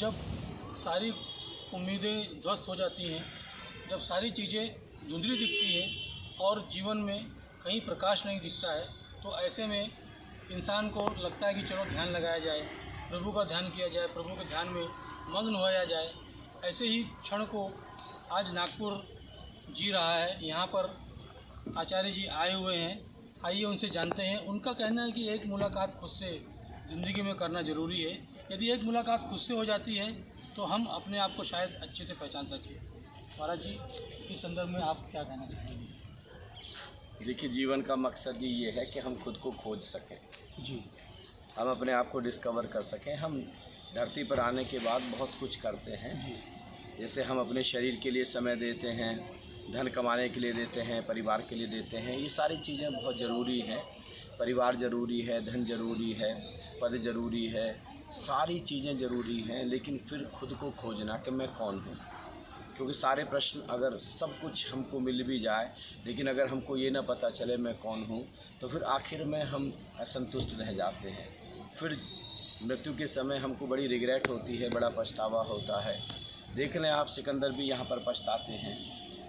जब सारी उम्मीदें ध्वस्त हो जाती हैं, जब सारी चीज़ें धुंधली दिखती हैं और जीवन में कहीं प्रकाश नहीं दिखता है, तो ऐसे में इंसान को लगता है कि चलो ध्यान लगाया जाए, प्रभु का ध्यान किया जाए, प्रभु के ध्यान में मग्न होया जाए। ऐसे ही क्षण को आज नागपुर जी रहा है। यहाँ पर आचार्य जी आए हुए हैं, आइए उनसे जानते हैं। उनका कहना है कि एक मुलाकात खुद से ज़िंदगी में करना ज़रूरी है। यदि एक मुलाकात खुद से हो जाती है तो हम अपने आप को शायद अच्छे से पहचान सकें। महाराज जी, इस संदर्भ में आप क्या कहना चाहेंगे? देखिए, जीवन का मकसद ही ये है कि हम खुद को खोज सकें जी, हम अपने आप को डिस्कवर कर सकें। हम धरती पर आने के बाद बहुत कुछ करते हैं। जैसे हम अपने शरीर के लिए समय देते हैं, धन कमाने के लिए देते हैं, परिवार के लिए देते हैं। ये सारी चीज़ें बहुत ज़रूरी हैं। परिवार ज़रूरी है, धन ज़रूरी है, पद ज़रूरी है, सारी चीज़ें ज़रूरी हैं। लेकिन फिर खुद को खोजना कि मैं कौन हूँ, क्योंकि सारे प्रश्न, अगर सब कुछ हमको मिल भी जाए लेकिन अगर हमको ये ना पता चले मैं कौन हूँ, तो फिर आखिर में हम असंतुष्ट रह जाते हैं। फिर मृत्यु के समय हमको बड़ी रिग्रेट होती है, बड़ा पछतावा होता है। देख लें आप, सिकंदर भी यहाँ पर पछताते हैं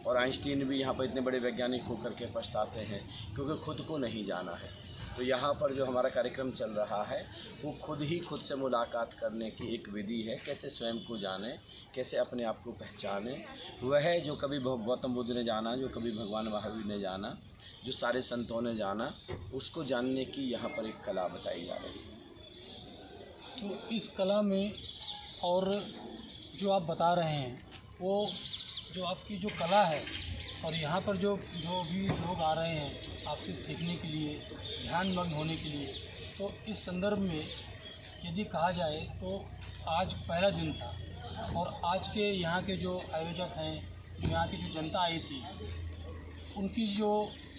और आइंस्टीन भी यहाँ पर इतने बड़े वैज्ञानिक होकर के पछताते हैं, क्योंकि खुद को नहीं जाना है। तो यहाँ पर जो हमारा कार्यक्रम चल रहा है वो खुद ही खुद से मुलाकात करने की एक विधि है। कैसे स्वयं को जाने, कैसे अपने आप को पहचाने। वह है जो कभी गौतम बुद्ध ने जाना, जो कभी भगवान महावीर ने जाना, जो सारे संतों ने जाना, उसको जानने की यहाँ पर एक कला बताई जा रही है। तो इस कला में और जो आप बता रहे हैं, वो जो आपकी जो कला है और यहाँ पर जो भी लोग आ रहे हैं आपसे सीखने के लिए, ध्यान मग्न होने के लिए, तो इस संदर्भ में यदि कहा जाए तो आज पहला दिन था और आज के यहाँ के जो आयोजक हैं, जो यहाँ की जो जनता आई थी, उनकी जो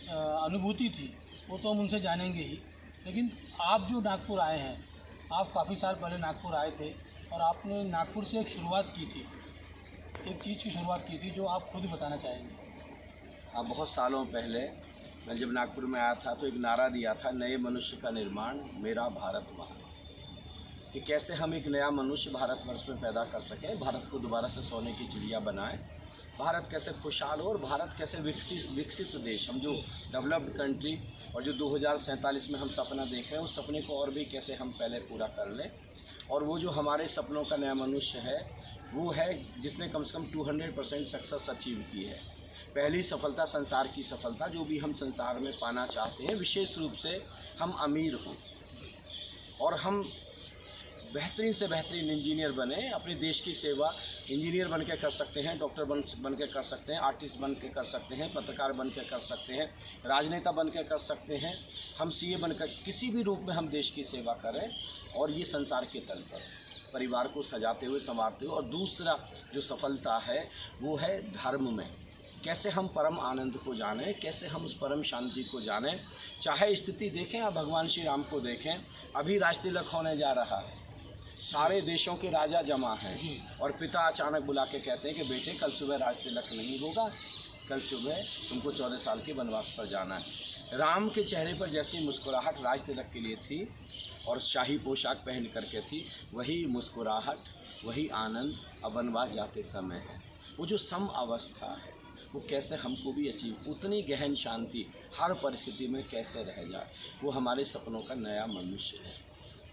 अनुभूति थी वो तो हम उनसे जानेंगे ही। लेकिन आप जो नागपुर आए हैं, आप काफ़ी साल पहले नागपुर आए थे और आपने नागपुर से एक शुरुआत की थी, एक चीज़ की शुरुआत की थी जो आप खुद बताना चाहेंगे। अब बहुत सालों पहले मैं जब नागपुर में आया था तो एक नारा दिया था, नए मनुष्य का निर्माण मेरा भारत महान। कि कैसे हम एक नया मनुष्य भारतवर्ष में पैदा कर सकें, भारत को दोबारा से सोने की चिड़िया बनाएं, भारत कैसे खुशहाल हो और भारत कैसे विकसित देश, हम जो डेवलप्ड कंट्री और जो 2047 में हम सपना देख रहे हैं, उस सपने को और भी कैसे हम पहले पूरा कर लें। और वो जो हमारे सपनों का नया मनुष्य है वो है जिसने कम से कम 200% सक्सेस अचीव की है। पहली सफलता, संसार की सफलता, जो भी हम संसार में पाना चाहते हैं, विशेष रूप से हम अमीर हों और हम बेहतरीन से बेहतरीन इंजीनियर बने, अपने देश की सेवा इंजीनियर बन के कर सकते हैं, डॉक्टर बन के कर सकते हैं, आर्टिस्ट बन के कर सकते हैं, पत्रकार बन के कर सकते हैं, राजनेता बन के कर सकते हैं, हम सीए बनकर किसी भी रूप में हम देश की सेवा करें और ये संसार के तल पर परिवार को सजाते हुए, संवारते हुए। और दूसरा जो सफलता है वो है धर्म में, कैसे हम परम आनंद को जानें, कैसे हम उस परम शांति को जानें। चाहे स्थिति देखें, आप भगवान श्री राम को देखें, अभी राजतिलक होने जा रहा है, सारे देशों के राजा जमा हैं और पिता अचानक बुला के कहते हैं कि बेटे कल सुबह राजतिलक नहीं होगा, कल सुबह तुमको 14 साल के वनवास पर जाना है। राम के चेहरे पर जैसी मुस्कुराहट राजतिलक के लिए थी और शाही पोशाक पहन करके थी, वही मुस्कुराहट, वही आनंद अब वनवास जाते समय है। वो जो सम अवस्था है वो कैसे हमको भी अचीव, उतनी गहन शांति हर परिस्थिति में कैसे रह जाए, वो हमारे सपनों का नया मनुष्य है।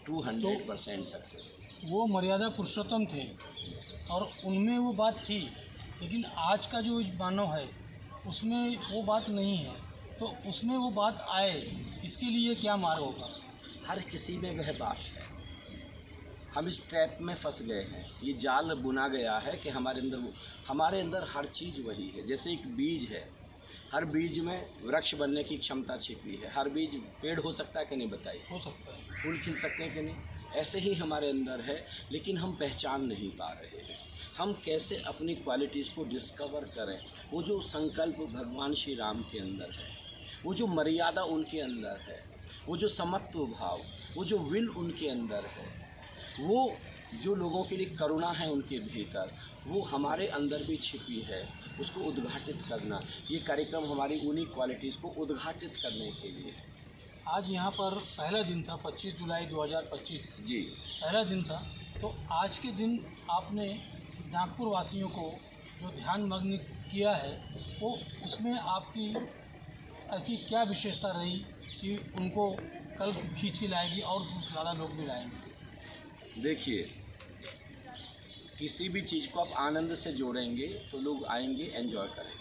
200% सक्सेस। वो मर्यादा पुरुषोत्तम थे और उनमें वो बात थी, लेकिन आज का जो मानव है उसमें वो बात नहीं है। तो उसमें वो बात आए, इसके लिए क्या मार्ग होगा? हर किसी में वह बात है। हम इस ट्रैप में फंस गए हैं, ये जाल बुना गया है कि हमारे अंदर हर चीज़ वही है। जैसे एक बीज है, हर बीज में वृक्ष बनने की क्षमता छिपी है। हर बीज पेड़ हो सकता है कि नहीं, बताइए? हो सकता है। फूल खिल सकते हैं कि नहीं? ऐसे ही हमारे अंदर है, लेकिन हम पहचान नहीं पा रहे हैं। हम कैसे अपनी क्वालिटीज़ को डिस्कवर करें? वो जो संकल्प भगवान श्री राम के अंदर है, वो जो मर्यादा उनके अंदर है, वो जो समत्व भाव, वो जो विल उनके अंदर है, वो जो लोगों के लिए करुणा है उनके भीतर, वो हमारे अंदर भी छिपी है। उसको उद्घाटित करना, ये कार्यक्रम हमारी उन्हीं क्वालिटीज़ को उद्घाटित करने के लिए है। आज यहाँ पर पहला दिन था, 25 जुलाई 2025 जी पहला दिन था। तो आज के दिन आपने नागपुर वासियों को जो ध्यान मग्न किया है, वो उसमें आपकी ऐसी क्या विशेषता रही कि उनको कल खींच के लाएगी और ज़्यादा लोग भी लाएंगे? देखिए, किसी भी चीज़ को आप आनंद से जोड़ेंगे तो लोग आएंगे, एंजॉय करेंगे।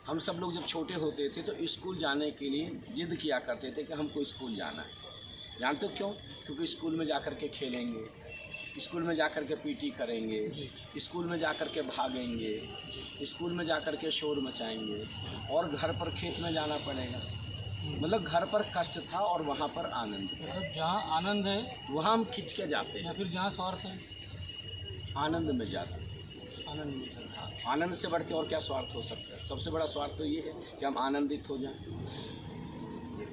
हम सब लोग जब छोटे होते थे तो स्कूल जाने के लिए जिद किया करते थे कि हमको स्कूल जाना है। जानते हो क्यों? क्योंकि स्कूल में जाकर के खेलेंगे, स्कूल में जाकर के पीटी करेंगे, स्कूल में जाकर के भागेंगे, स्कूल में जाकर के शोर मचाएंगे, और घर पर खेत में जाना पड़ेगा। मतलब घर पर कष्ट था और वहाँ पर आनंद। मतलब जहाँ आनंद है वहाँ हम खिंच के जाते हैं, या फिर जहाँ स्वार्थ है आनंद में जाते हैं। आनंद मिलता है। आनंद से बढ़ के और क्या स्वार्थ हो सकता है? सबसे बड़ा स्वार्थ तो ये है कि हम आनंदित हो जाएं।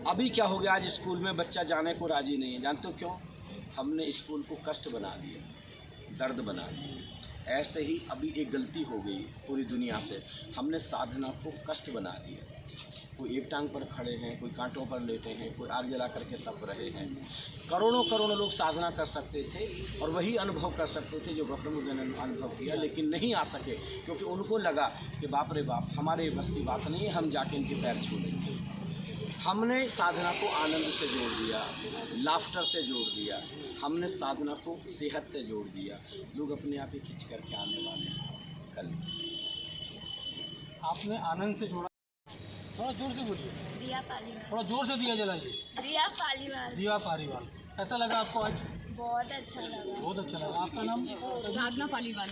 अभी क्या हो गया, आज स्कूल में बच्चा जाने को राजी नहीं है। जानते हो क्यों? हमने स्कूल को कष्ट बना दिया, दर्द बना दिया। ऐसे ही अभी एक गलती हो गई पूरी दुनिया से, हमने साधना को कष्ट बना दिया। कोई एक टांग पर खड़े हैं, कोई कांटों पर लेटे हैं, कोई आग जला करके तप रहे हैं। करोड़ों करोड़ों लोग साधना कर सकते थे और वही अनुभव कर सकते थे जो गौतम बुद्ध ने अनुभव किया, लेकिन नहीं आ सके क्योंकि उनको लगा कि बाप रे बाप, हमारे बस की बात नहीं है, हम जाके इनके पैर छू लेंगे। हमने साधना को आनंद से जोड़ दिया, लाफ्टर से जोड़ दिया, हमने साधना को सेहत से जोड़ दिया। लोग अपने आप ही खिंच करके आने वाले हैं कल। आपने आनंद से जोड़ा। थोड़ा जोर से बोलिए, दिया पालीवाल। थोड़ा जोर से दिया जलाइए। दिया पालीवाल। दिया पारीवाल। कैसा लगा आपको आज? बहुत अच्छा लगा। बहुत अच्छा लगा। आपका नाम? साधना पालीवाल।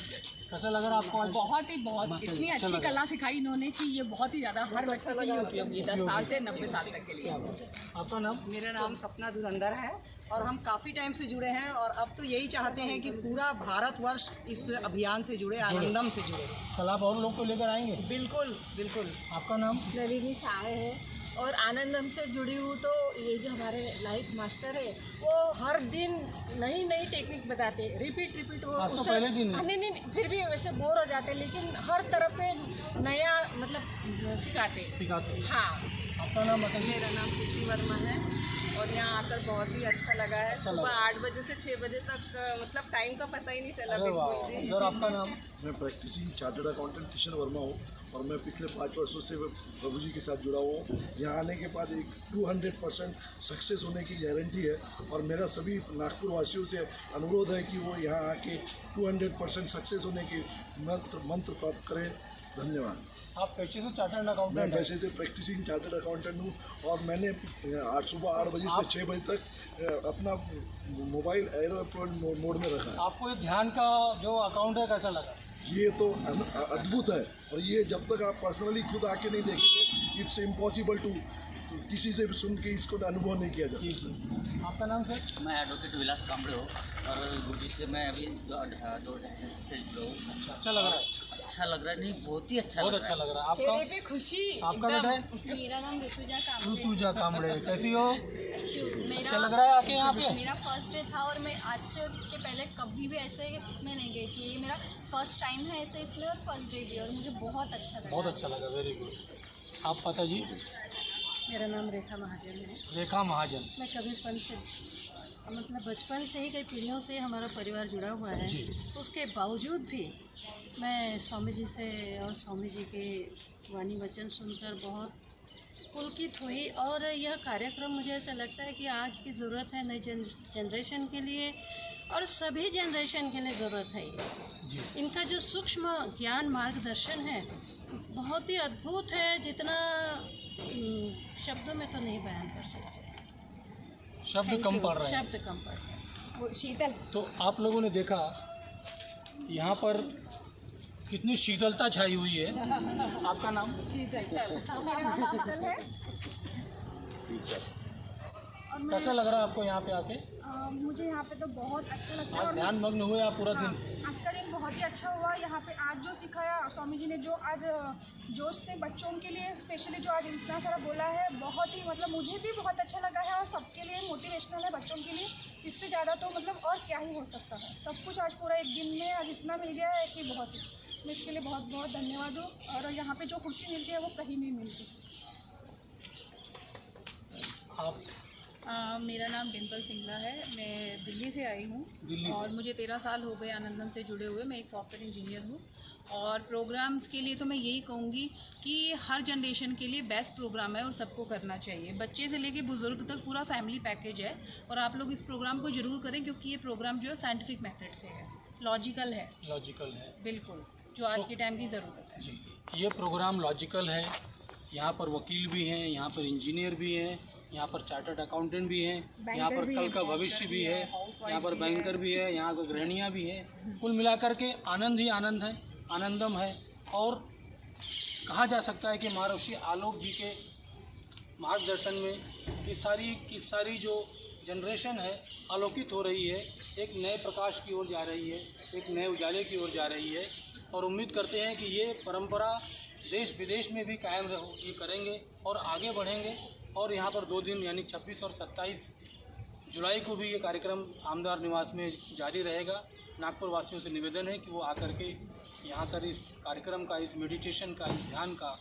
कैसा लगा आपको आज? बहुत इतनी अच्छी कला सिखाई इन्होंने कि ये बहुत ही ज़्यादा हर बच्चे के लिए उपयोगी है, 10 साल से 90 साल तक के लिए। आपका नाम? मेरा नाम सपना धुरंधर है और हम काफ़ी टाइम से जुड़े हैं और अब तो यही चाहते हैं कि पूरा भारतवर्ष इस अभियान से जुड़े, आनंदम से जुड़े। कल आप और लोग को लेकर आएंगे? बिल्कुल बिल्कुल। आपका नाम? नलिनी शाह है और आनंदम से जुड़ी हूँ। तो ये जो हमारे लाइफ मास्टर है वो हर दिन नई नई टेक्निक बताते हैं, रिपीट वो आज तो उससे- पहले दिन है। नहीं, फिर भी वैसे बोर हो जाते हैं, लेकिन हर तरफ पे नया मतलब सिखाते हैं। सिखाते हैं। हाँ। आपका नाम बताइए। मेरा नाम प्रीति वर्मा है और यहाँ आकर बहुत ही अच्छा लगा है। सुबह 8 बजे से 6 बजे तक मतलब टाइम का पता ही नहीं चला अरे वाह। बिल्कुल भी। सर आपका नाम? मैं practising chartered accountant Kishan Varma हूँ और मैं पिछले 5 वर्षों से प्रभु जी के साथ जुड़ा हुआ हूँ। यहाँ आने के बाद एक 200% सक्सेस होने की गारंटी है और मेरा सभी नागपुर वासियों से अनुरोध है कि वो यहाँ आके 200% सक्सेस होने की मंत्र प्राप्त करें। धन्यवाद। आप पेशे से चार्टर्ड मैं अकाउंटेंट हैं? पैसे से प्रैक्टिसिंग चार्टर्ड अकाउंटेंट हूँ और मैंने आज सुबह 8 बजे से 6 बजे तक अपना मोबाइल एयरप्लेन मोड में रखा है। आपको ये ध्यान का जो अकाउंट है कैसा लगा? ये तो अद्भुत है और ये जब तक आप पर्सनली खुद आके नहीं देखेंगे, इट्स इम्पॉसिबल टू किसी से भी सुन के इसको अनुभव नहीं किया जाता। आपका नाम सर? मैं एडवोकेट विलास कामड़े हूँ और गुरुजी से मैं अभी 2 से जुड़ा हूँ। अच्छा लग रहा है? अच्छा लग रहा है, नहीं बहुत ही अच्छा बहुत लग रहा अच्छा है। लग रहा है। चेहरे आपका? पे खुशी। आपका बेटा है? मेरा नाम ऋतुजा कामड़े। ऋतुजा कामड़े। कैसी हो? मेरा अच्छा लग रहा है आके यहाँ पे? मेरा फर्स्ट डे था और मैं आज के पहले कभी भी ऐसे इसमें नहीं गई थी। ये मेरा फर्स्ट टाइम है ऐसे इसमें और फर्स्ट डे भी, और मुझे बहुत अच्छा लगा। बहुत अच्छा लगा। Very good. आप पता जी? मेरा नाम रेखा महाजन है। रेखा महाजन। मैं कबीरपंथ से मतलब बचपन से ही कई पीढ़ियों से हमारा परिवार जुड़ा हुआ है। जी। उसके बावजूद भी मैं स्वामी जी से और स्वामी जी के वाणी वचन सुनकर बहुत पुलकित हुई और यह कार्यक्रम मुझे ऐसा लगता है कि आज की ज़रूरत है नई जनरेशन के लिए और सभी जनरेशन के लिए ज़रूरत है ये। जी। इनका जो सूक्ष्म ज्ञान मार्गदर्शन है बहुत ही अद्भुत है, जितना शब्दों में तो नहीं बयान कर सकते। शब्द कम पड़ रहे हैं। शब्द कम पड़ रहे हैं। वो शीतल। तो आप लोगों ने देखा यहाँ पर कितनी शीतलता छाई हुई है। आपका नाम? कैसा लग रहा है आपको यहाँ पे आके? मुझे यहाँ पे तो बहुत अच्छा लगता है। आज ध्यान मग्न हुए आप पूरा दिन? आज का दिन बहुत ही अच्छा हुआ। यहाँ पे आज जो सिखाया स्वामी जी ने, जो आज जोश से बच्चों के लिए स्पेशली जो आज इतना सारा बोला है, बहुत ही मतलब मुझे भी बहुत अच्छा लगा है और सबके लिए मोटिवेशनल है, बच्चों के लिए। इससे ज़्यादा तो मतलब और क्या ही हो सकता है। सब कुछ आज पूरा एक दिन में आज इतना मिल गया है कि बहुत ही, मैं इसके लिए बहुत बहुत धन्यवाद हूँ। और यहाँ पे जो खुशी मिलती है वो कहीं नहीं मिलती। आप मेरा नाम डिम्पल सिंगला है। मैं दिल्ली से आई हूँ और मुझे 13 साल हो गए आनंदम से जुड़े हुए। मैं एक सॉफ्टवेयर इंजीनियर हूँ और प्रोग्राम्स के लिए तो मैं यही कहूँगी कि हर जनरेशन के लिए बेस्ट प्रोग्राम है और सबको करना चाहिए। बच्चे से लेके बुज़ुर्ग तक पूरा फैमिली पैकेज है और आप लोग इस प्रोग्राम को ज़रूर करें क्योंकि ये प्रोग्राम जो है साइंटिफिक मेथड से है, लॉजिकल है। लॉजिकल है बिल्कुल, जो आज के टाइम की ज़रूरत है। जी। ये प्रोग्राम लॉजिकल है। यहाँ पर वकील भी हैं, यहाँ पर इंजीनियर भी हैं, यहाँ पर चार्टर्ड अकाउंटेंट भी हैं, यहाँ पर कल का भविष्य भी है, यहाँ पर बैंकर भी है, यहाँ पर गृहिणियाँ भी हैं। कुल मिलाकर के आनंद ही आनंद है, आनंदम है। और कहा जा सकता है कि महर्षि आलोक जी के मार्गदर्शन में ये सारी जो जनरेशन है आलोकित हो रही है, एक नए प्रकाश की ओर जा रही है, एक नए उजाले की ओर जा रही है। और उम्मीद करते हैं कि ये परंपरा देश विदेश में भी कायम ये करेंगे और आगे बढ़ेंगे। और यहाँ पर 2 दिन यानी 26 और 27 जुलाई को भी ये कार्यक्रम आमदार निवास में जारी रहेगा। नागपुर वासियों से निवेदन है कि वो आकर के यहाँ कर इस कार्यक्रम का, इस मेडिटेशन का, इस ध्यान का